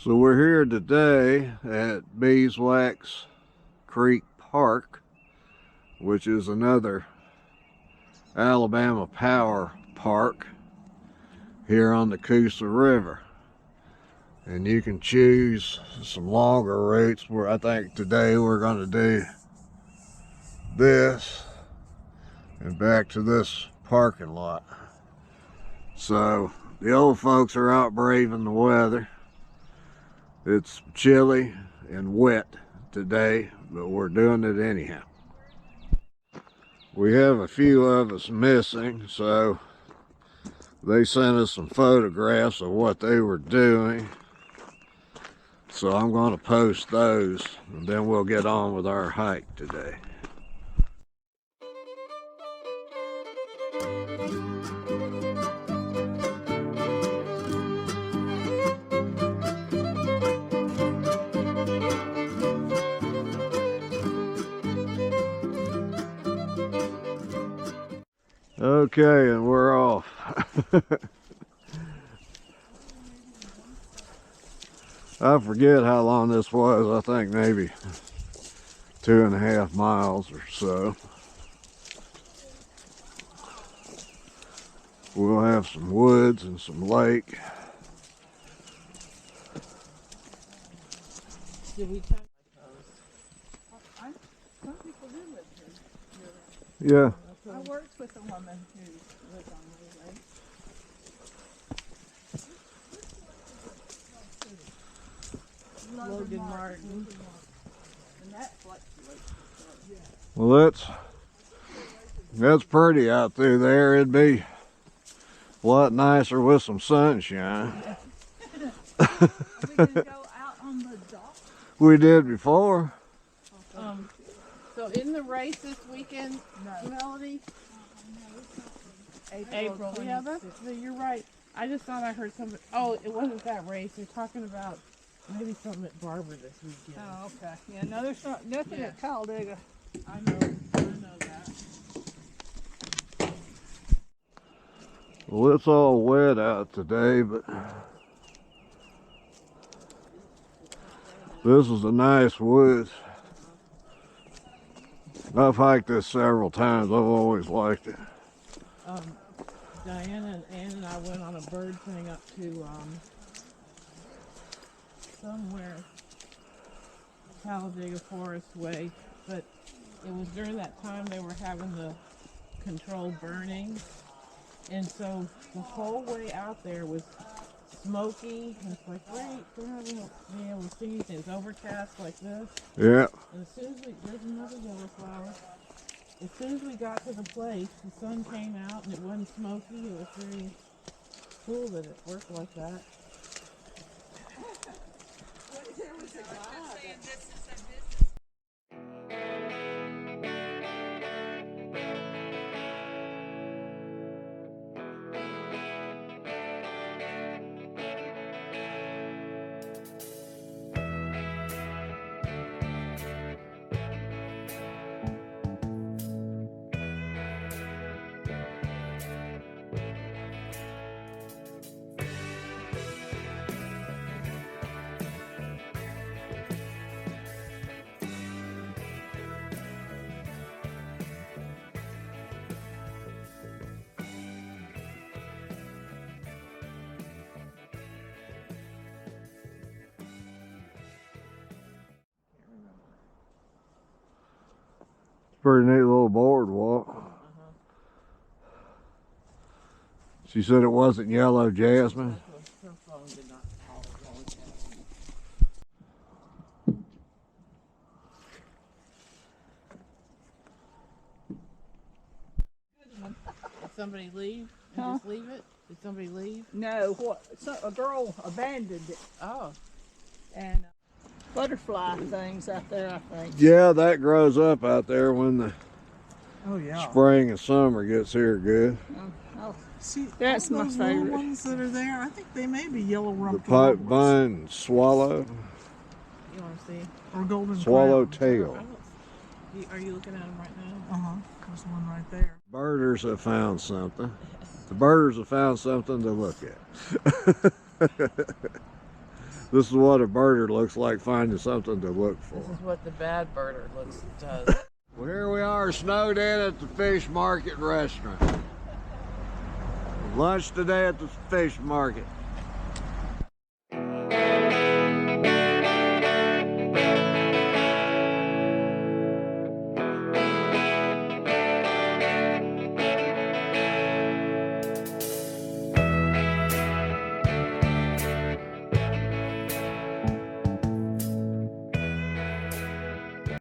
So we're here today at Beeswax Creek Park, which is another Alabama power park here on the Coosa River. And you can choose some longer routes where I think today we're going to do this and back to this parking lot. So the old folks are out braving the weather. It's chilly and wet today, but we're doing it anyhow. We have a few of us missing, so they sent us some photographs of what they were doing. So I'm going to post those, and then we'll get on with our hike today. Okay, and we're off. I forget how long this was. I think maybe 2.5 miles or so. We'll have some woods and some lake. Did we try those? Some people do live here. Yeah. I worked with a woman who lived on the lake. Logan Martin. And that fluctuates. Well, that's pretty out through there. It'd be a lot nicer with some sunshine. Are we going to go out on the dock? We did before. So in the race this weekend, Melody? April. Yeah, you're right. I just thought I heard something. Oh, it wasn't that race. They're talking about maybe something at Barber this weekend. Oh, okay. Yeah, no, there's nothing at Talladega. I know that. Well, it's all wet out today, but this is a nice woods. I've hiked this several times. I've always liked it. Diana and Ann and I went on a bird thing up to somewhere Talladega Forest Way, but it was during that time they were having the controlled burning, and so the whole way out there was smoky, and it's like, great, we're not going to be able to see anything. It's overcast like this. Yeah. And as soon as there's another yellow flower. As soon as we got to the place, the sun came out and it wasn't smoky. It was very cool that it worked like that. Pretty neat little boardwalk. She said it wasn't yellow jasmine. Her phone did not call yellow jasmine. Did somebody leave? Huh? Just leave it? Did somebody leave? No, a girl abandoned it. Oh. And butterfly things out there, I think. Yeah, that grows up out there when the spring and summer gets here good. See, That's all my those little favorite. ones that are there, I think they may be yellow The rump pipe warblers vine swallow, You want to see? or golden swallow crowns. tail. Are you looking at them right now? Uh-huh, there's one right there. Birders have found something. The birders have found something to look at. This is what a birder looks like finding something to look for. This is what the bad birder does. Well, here we are, snowed in at the fish market restaurant. Lunch today at the fish market.